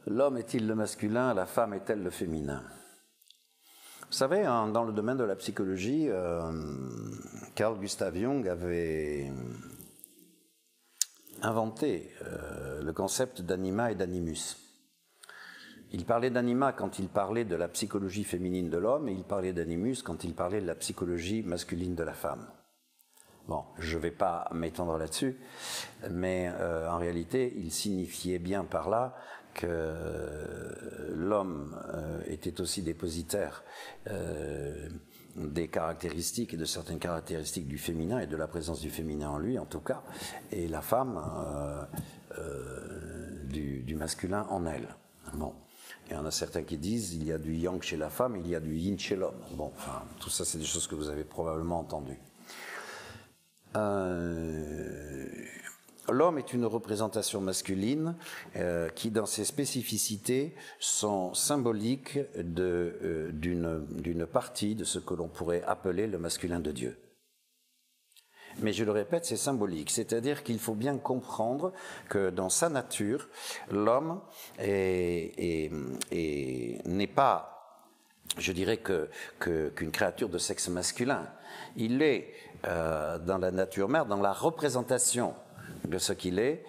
L'homme est-il le masculin, la femme est-elle le féminin? Vous savez, dans le domaine de la psychologie, Carl Gustav Jung avait inventé le concept d'anima et d'animus. Il parlait d'anima quand il parlait de la psychologie féminine de l'homme, et il parlait d'animus quand il parlait de la psychologie masculine de la femme. Bon, je ne vais pas m'étendre là-dessus, mais en réalité, il signifiait bien par là que l'homme était aussi dépositaire des caractéristiques et de certaines caractéristiques du féminin et de la présence du féminin en lui, en tout cas, et la femme du masculin en elle. Bon. Il y en a certains qui disent il y a du yang chez la femme, il y a du yin chez l'homme. Bon, enfin, tout ça, c'est des choses que vous avez probablement entendues. L'homme est une représentation masculine qui, dans ses spécificités, sont symboliques d'une partie de ce que l'on pourrait appeler le masculin de Dieu. Mais je le répète, c'est symbolique, c'est-à-dire qu'il faut bien comprendre que dans sa nature, l'homme n'est pas, je dirais, qu'une créature de sexe masculin. Il est dans la nature mère, dans la représentation de ce qu'il est.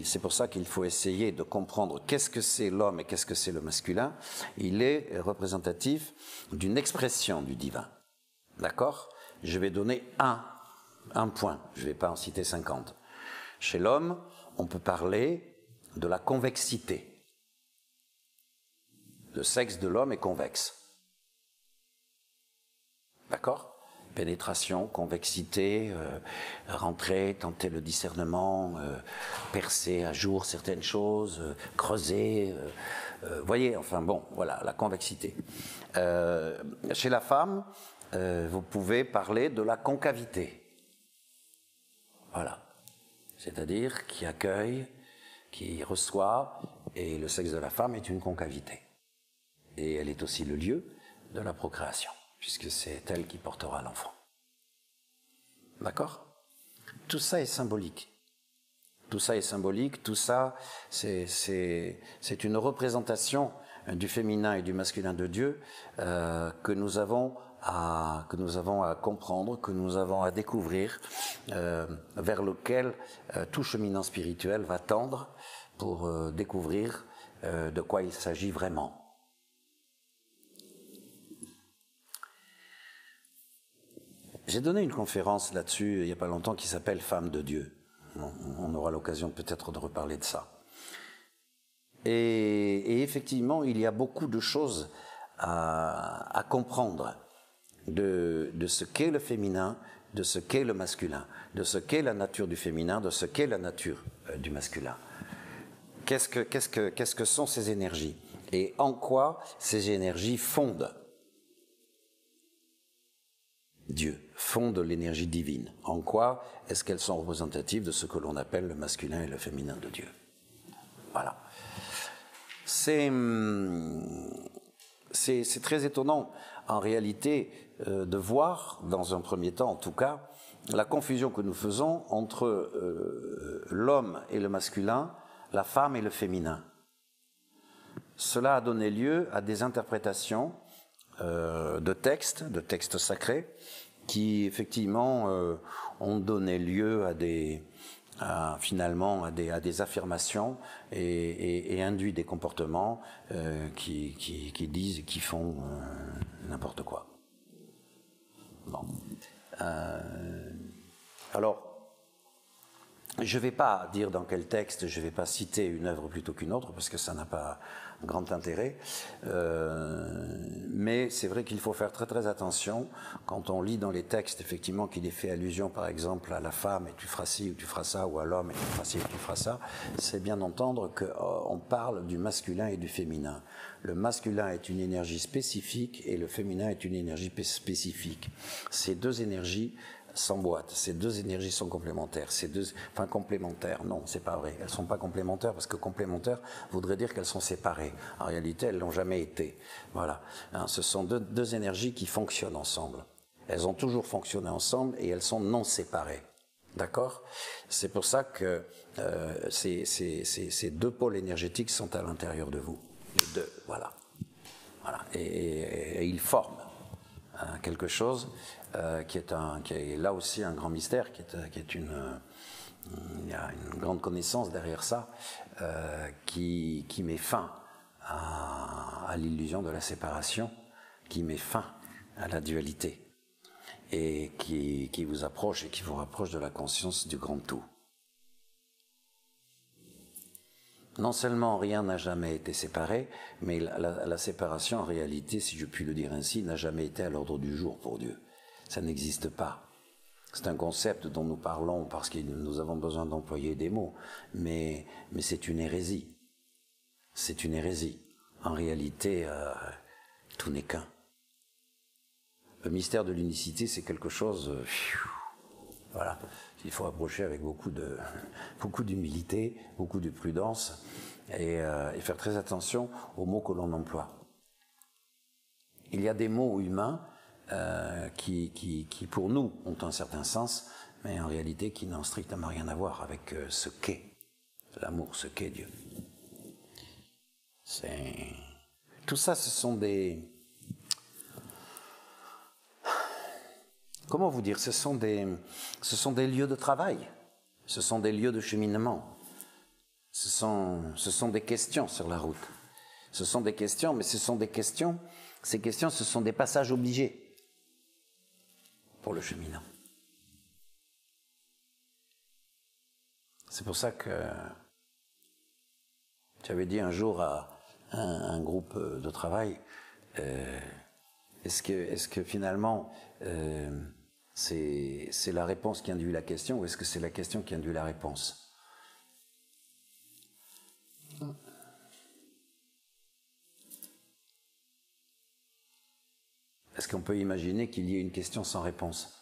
C'est pour ça qu'il faut essayer de comprendre qu'est-ce que c'est l'homme et qu'est-ce que c'est le masculin. Il est représentatif d'une expression du divin. D'accord? Je vais donner un point, je ne vais pas en citer 50. Chez l'homme, on peut parler de la convexité. Le sexe de l'homme est convexe. D'accord? Pénétration, convexité, rentrer, tenter le discernement, percer à jour certaines choses, creuser, voyez, enfin bon, voilà, la convexité. Chez la femme, vous pouvez parler de la concavité. Voilà, c'est-à-dire qui accueille, qui reçoit, et le sexe de la femme est une concavité. Et elle est aussi le lieu de la procréation, puisque c'est elle qui portera l'enfant. D'accord? Tout ça est symbolique. Tout ça est symbolique, tout ça, c'est une représentation du féminin et du masculin de Dieu que nous avons à comprendre, que nous avons à découvrir, vers lequel tout cheminant spirituel va tendre pour découvrir de quoi il s'agit vraiment. J'ai donné une conférence là-dessus il n'y a pas longtemps qui s'appelle « Femme de Dieu ». On aura l'occasion peut-être de reparler de ça. Et effectivement, il y a beaucoup de choses à comprendre de ce qu'est le féminin, de ce qu'est le masculin, de ce qu'est la nature du féminin, de ce qu'est la nature du masculin. Qu'est-ce que sont ces énergies? Et en quoi ces énergies fondent Dieu, fondent l'énergie divine? En quoi est-ce qu'elles sont représentatives de ce que l'on appelle le masculin et le féminin de Dieu? Voilà. C'est très étonnant, en réalité, de voir, dans un premier temps en tout cas, la confusion que nous faisons entre l'homme et le masculin, la femme et le féminin. Cela a donné lieu à des interprétations de textes sacrés, qui effectivement ont donné lieu à des affirmations et induit des comportements qui disent et qui font n'importe quoi. Bon. Alors, je ne vais pas dire dans quel texte, je ne vais pas citer une œuvre plutôt qu'une autre, parce que ça n'a pas grand intérêt, mais c'est vrai qu'il faut faire très très attention quand on lit dans les textes effectivement qu'il est fait allusion par exemple à la femme et tu feras ci ou tu feras ça, ou à l'homme et tu feras ci et tu feras ça, c'est bien d'entendre qu'on parle du masculin et du féminin. Le masculin est une énergie spécifique et le féminin est une énergie spécifique. Ces deux énergies s'emboîtent, ces deux énergies sont complémentaires, complémentaires, non, c'est pas vrai, elles ne sont pas complémentaires, parce que complémentaires voudrait dire qu'elles sont séparées. En réalité, elles l'ont jamais été. Voilà. Ce sont deux énergies qui fonctionnent ensemble. Elles ont toujours fonctionné ensemble et elles sont non séparées. D'accord? C'est pour ça que ces deux pôles énergétiques sont à l'intérieur de vous. Les deux, voilà. Voilà. Et ils forment quelque chose qui est là aussi un grand mystère, il y a une grande connaissance derrière ça, qui met fin à l'illusion de la séparation, qui met fin à la dualité, et qui vous approche et qui vous rapproche de la conscience du grand tout. Non seulement rien n'a jamais été séparé, mais la séparation, en réalité, si je puis le dire ainsi, n'a jamais été à l'ordre du jour pour Dieu. Ça n'existe pas. C'est un concept dont nous parlons parce que nous avons besoin d'employer des mots, mais c'est une hérésie. C'est une hérésie. En réalité, tout n'est qu'un. Le mystère de l'unicité, c'est quelque chose, voilà, il faut approcher avec beaucoup d'humilité, beaucoup de prudence, et faire très attention aux mots que l'on emploie. Il y a des mots humains qui pour nous ont un certain sens, mais en réalité qui n'ont strictement rien à voir avec ce qu'est l'amour, ce qu'est Dieu. Tout ça, ce sont des... Comment vous dire? Ce sont des lieux de travail, ce sont des lieux de cheminement, ce sont des questions sur la route. Ce sont des questions, mais ce sont des questions, ces questions, ce sont des passages obligés pour le cheminant. C'est pour ça que j'avais dit un jour à un groupe de travail, est-ce que finalement c'est la réponse qui induit la question, ou est-ce que c'est la question qui induit la réponse? Est-ce qu'on peut imaginer qu'il y ait une question sans réponse?